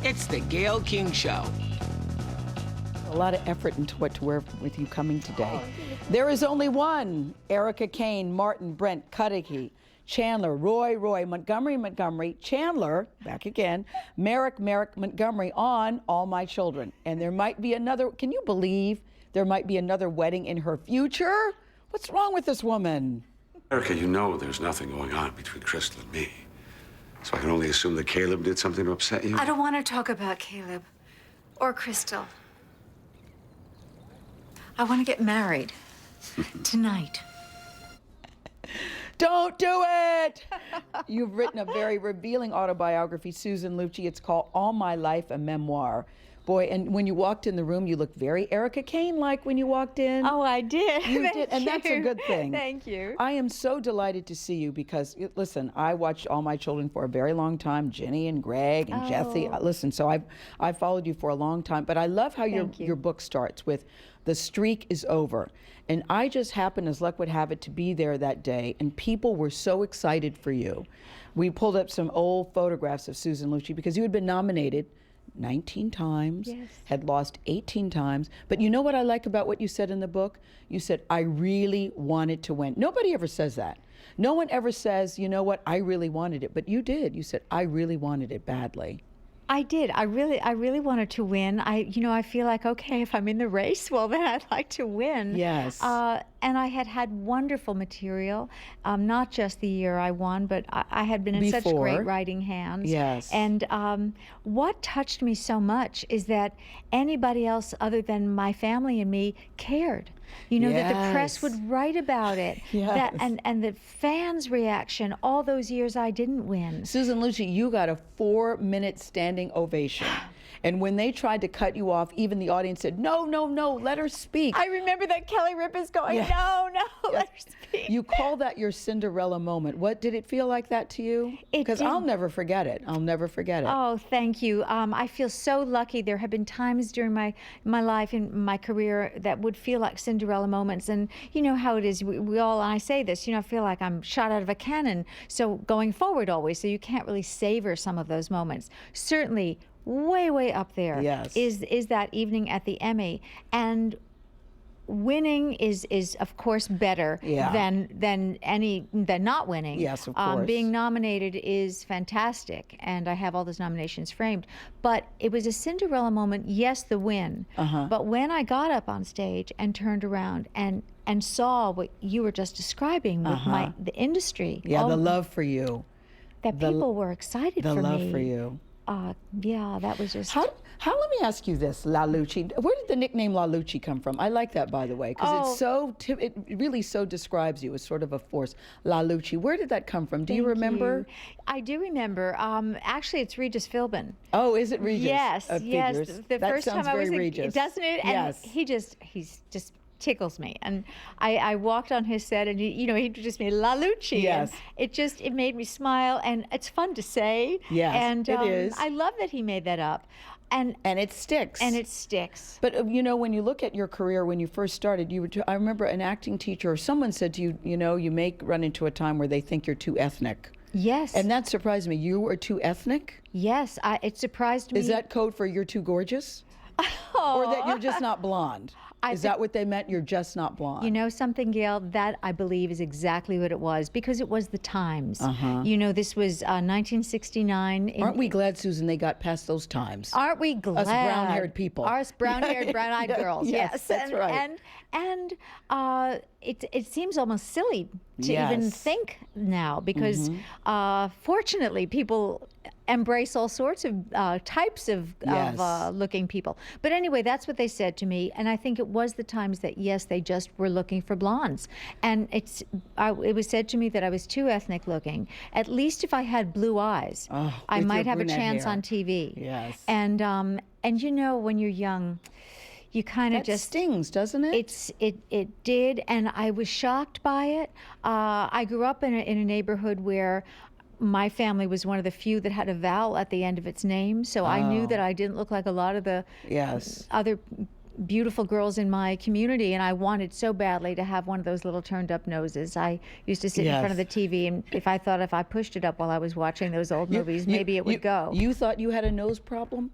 It's the Gayle King Show. A lot of effort into what to wear with you coming today. There is only one. Erica Kane, Martin, Brent, Cudahy, Chandler, Roy, Montgomery, Chandler, back again, Merrick, Montgomery on All My Children. And there might be another, can you believe there might be another wedding in her future? What's wrong with this woman? Erica, you know there's nothing going on between Crystal and me. So I can only assume that Caleb did something to upset you? I don't want to talk about Caleb or Crystal. I want to get married tonight. Don't do it! You've written a very revealing autobiography, Susan Lucci. It's called All My Life, a Memoir. Boy, and when you walked in the room, you looked very Erica Kane-like when you walked in. Oh, I did. You did, and that's a good thing. Thank you. I am so delighted to see you because, listen, I watched All My Children for a very long time, Jenny and Greg and Jesse. Listen, so I've followed you for a long time, but I love how your book starts with, the streak is over. And I just happened, as luck would have it, to be there that day, and people were so excited for you. We pulled up some old photographs of Susan Lucci because you had been nominated 19 times, had lost 18 times. But you know what I like about what you said in the book? You said, I really wanted to win. Nobody ever says that. No one ever says, you know what, I really wanted it. But you did. You said, I really wanted it badly. I did. I really wanted to win. I feel like, okay, if I'm in the race, well, then I'd like to win. Yes. And I had wonderful material, not just the year I won, but I had been in such great writing hands. Yes. And what touched me so much is that anybody else other than my family and me cared. You know, that the press would write about it. That, and the fans' reaction all those years I didn't win. Susan Lucci, you got a 4-minute standing ovation. And when they tried to cut you off, even the audience said, no, let her speak. I remember that Kelly Ripa's going, no, let her speak. You call that your Cinderella moment. What, did it feel like that to you? Because I'll never forget it. I'll never forget it. Oh, thank you. I feel so lucky. There have been times during my life and my career that would feel like Cinderella moments. And you know how it is. We all, and I say this, I feel like I'm shot out of a cannon. So going forward always, so you can't really savor some of those moments. Certainly, way up there is that evening at the Emmy, and winning is of course better than not winning. Yes, of course. Being nominated is fantastic, and I have all those nominations framed. But it was a Cinderella moment. Yes, the win. But when I got up on stage and turned around and saw what you were just describing with the industry, the love for you, that people were excited for me. The love for you. That was just... How, let me ask you this, La Lucci. Where did the nickname La Lucci come from? I like that, by the way, because it's so, it really so describes you as sort of a force. La Lucci, where did that come from? Do you remember? I do remember. Actually, it's Regis Philbin. Oh, is it Regis? Yes, yes. The first time I was Regis. Doesn't it? And he's just tickles me, and I walked on his set, and he introduced me, La Lucci. Yes. And it made me smile, and it's fun to say. Yes, and it is. I love that he made that up. And it sticks. And it sticks. But when you look at your career, when you first started, I remember an acting teacher or someone said to you, you may run into a time where they think you're too ethnic. Yes. And that surprised me. You were too ethnic? Yes, it surprised me. Is that code for you're too gorgeous? Or that you're just not blonde? Is that what they meant? You're just not blonde. You know something, Gayle? That, I believe, is exactly what it was, because it was the times. This was 1969. Aren't we glad, Susan, they got past those times? Aren't we glad? Us brown-haired people. Us brown-haired, brown-eyed girls. Yes, that's right. And it seems almost silly to even think now, because fortunately people embrace all sorts of types of looking people. But anyway, that's what they said to me, and I think it was the times that, yes, they just were looking for blondes. And it was said to me that I was too ethnic looking. At least if I had blue eyes, I might have a chance on TV. Yes. And when you're young, you kind of just stings, doesn't it? It did, and I was shocked by it. I grew up in a neighborhood where my family was one of the few that had a vowel at the end of its name, so I knew that I didn't look like a lot of the other beautiful girls in my community, and I wanted so badly to have one of those little turned up noses. I used to sit in front of the TV, and if I pushed it up while I was watching those old movies, maybe it would go. You thought you had a nose problem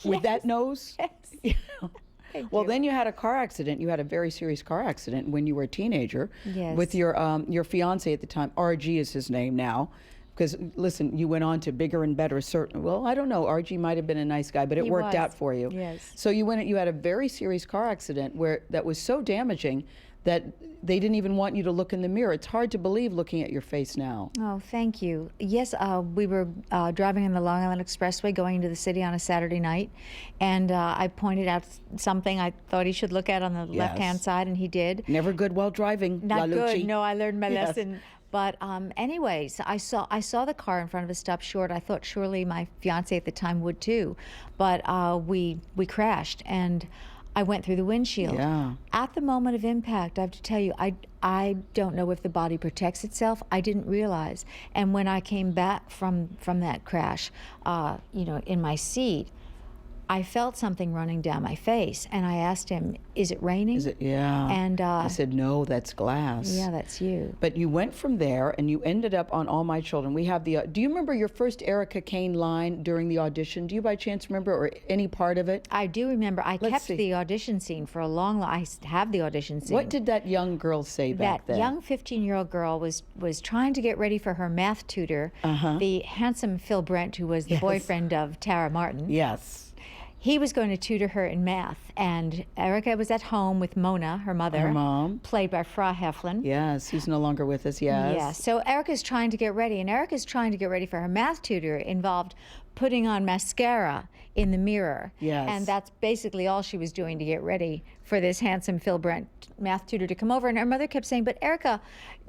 with that nose? Yes. Well, then you had a car accident. You had a very serious car accident when you were a teenager with your fiance at the time. RG is his name now. Because, listen, you went on to bigger and better. Well, I don't know. RG might have been a nice guy, but it worked out for you. Yes. So you had a very serious car accident that was so damaging that they didn't even want you to look in the mirror. It's hard to believe looking at your face now. Oh, thank you. Yes, we were driving on the Long Island Expressway going into the city on a Saturday night, and I pointed out something I thought he should look at on the left-hand side, and he did. Never good while driving, Not Lucci. good. No, I learned my lesson. But anyways, I saw the car in front of us stop short. I thought surely my fiance at the time would too, but we crashed, and I went through the windshield. Yeah. At the moment of impact, I have to tell you, I don't know if the body protects itself. I didn't realize. And when I came back from that crash, in my seat, I felt something running down my face, and I asked him, "Is it raining?" Is it? Yeah. And I said, "No, that's glass." Yeah, that's you. But you went from there, and you ended up on All My Children. We have do you remember your first Erica Kane line during the audition? Do you by chance remember, or any part of it? I do remember. I kept the audition scene for a long. I have the audition scene. What did that young girl say back then? That young 15-year-old girl was trying to get ready for her math tutor, the handsome Phil Brent, who was the boyfriend of Tara Martin. Yes. He was going to tutor her in math, and Erica was at home with Mona, her mother. Her mom. Played by Fra Heflin. Yes, who's no longer with us, yes. Yeah, so Erica's trying to get ready, and Erica's trying to get ready for her math tutor involved putting on mascara in the mirror. Yes. And that's basically all she was doing to get ready for this handsome Phil Brent math tutor to come over. And her mother kept saying, "But Erica,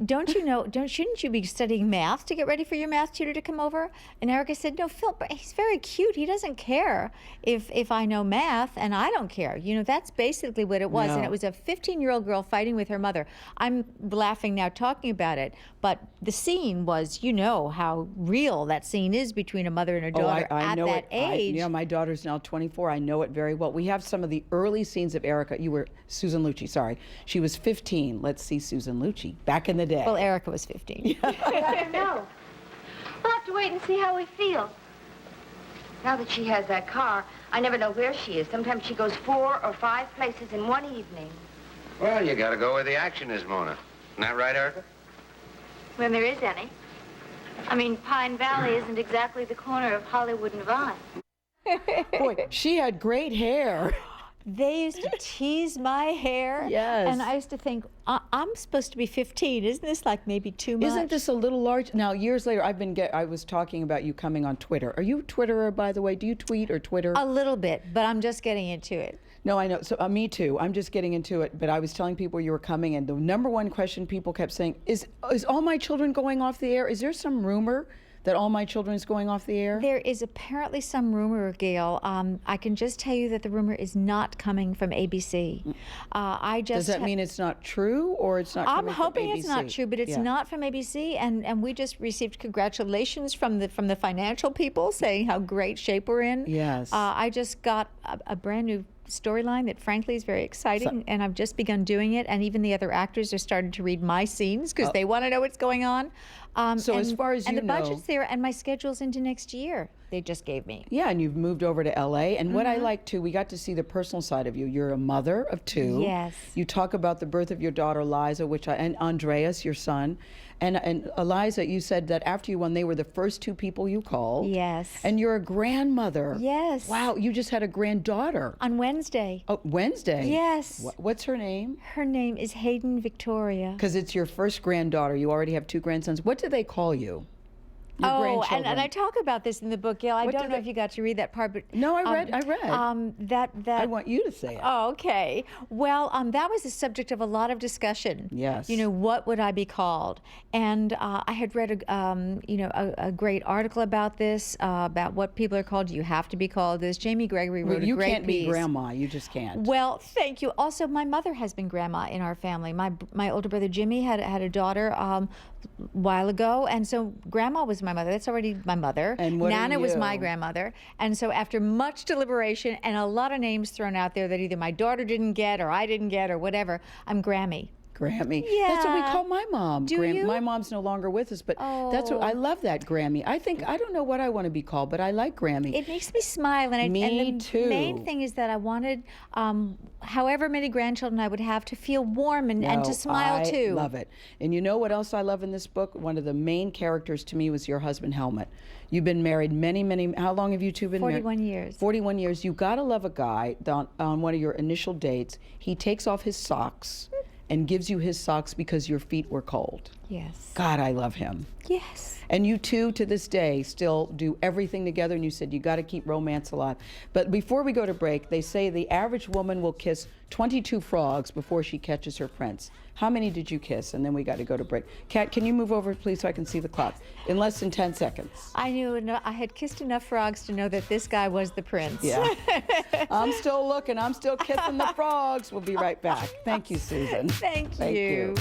shouldn't you be studying math to get ready for your math tutor to come over?" And Erica said, "No, Phil, he's very cute. He doesn't care if I know math, and I don't care." That's basically what it was. No. And it was a 15-year-old girl fighting with her mother. I'm laughing now talking about it, but the scene was, how real that scene is between a mother and her daughter I know that age. My daughter's now 24. I know it very well. We have some of the early scenes of Erica. You were Susan Lucci, sorry. She was 15. Let's see Susan Lucci back in the day. Well, Erica was 15. I don't know. We'll have to wait and see how we feel. Now that she has that car, I never know where she is. Sometimes she goes 4 or 5 places in one evening. Well, you gotta go where the action is, Mona. Isn't that right, Erica? When there is any. I mean, Pine Valley isn't exactly the corner of Hollywood and Vine. Boy, she had great hair. They used to tease my hair. Yes. And I used to think, I'm supposed to be 15. Isn't this like maybe too much? Isn't this a little large? Now, years later, I was talking about you coming on Twitter. Are you a Twitterer, by the way? Do you tweet or Twitter? A little bit, but I'm just getting into it. No, I know. So me too. I'm just getting into it. But I was telling people you were coming, and the number one question people kept saying is All My Children going off the air? Is there some rumor that All My Children is going off the air? There is apparently some rumor, Gayle. I can just tell you that the rumor is not coming from ABC. Does that mean it's not true, or it's not coming from ABC? I'm hoping it's not true, but it's not from ABC. And we just received congratulations from the financial people saying how great shape we're in. Yes. I just got a brand new storyline that frankly is very exciting, and I've just begun doing it, and even the other actors are starting to read my scenes because they want to know what's going on. As far as you know, and the budget's there, and my schedule's into next year. They just gave me. Yeah, and you've moved over to LA. And what I like too, we got to see the personal side of you. You're a mother of 2. Yes. You talk about the birth of your daughter Liza, and Andreas, your son. And Eliza, you said that after you won, they were the first 2 people you called. Yes. And you're a grandmother. Yes. Wow, you just had a granddaughter. On Wednesday. Oh, Wednesday? Yes. What's her name? Her name is Hayden Victoria. Because it's your first granddaughter. You already have 2 grandsons. What do they call you? Your grandchildren. And I talk about this in the book, Gayle. I don't know if you got to read that part, but no, I read. That I want you to say it. Oh, okay. Well, that was the subject of a lot of discussion. Yes. What would I be called? And I had read a great article about this, about what people are called. You have to be called this. Jamie Gregory wrote a great piece. You can't be grandma. You just can't. Well, thank you. Also, my mother has been grandma in our family. My older brother Jimmy had a daughter a while ago, and so grandma was my mother. That's already my mother. And what are Nana was my you? grandmother. And so after much deliberation and a lot of names thrown out there that either my daughter didn't get or I didn't get or whatever, I'm Grammy. Grammy. Yeah. That's what we call my mom. Do you? My mom's no longer with us, but that's what I love that Grammy. I don't know what I want to be called, but I like Grammy. It makes me smile. And Me too. Main thing is that I wanted, however many grandchildren I would have, to feel warm and to smile too. I love it. And you know what else I love in this book? One of the main characters to me was your husband, Helmut. You've been married many, how long have you two been married? 41 years. 41 years. You got to love a guy on one of your initial dates. He takes off his socks and gives you his socks because your feet were cold. Yes. God, I love him. Yes. And you two, to this day, still do everything together, and you said you got to keep romance alive. But before we go to break, they say the average woman will kiss 22 frogs before she catches her prince. How many did you kiss? And then we got to go to break. Kat, can you move over, please, so I can see the clock? In less than 10 seconds. I had kissed enough frogs to know that this guy was the prince. Yeah. I'm still looking. I'm still kissing the frogs. We'll be right back. Thank you, Susan. Thank you.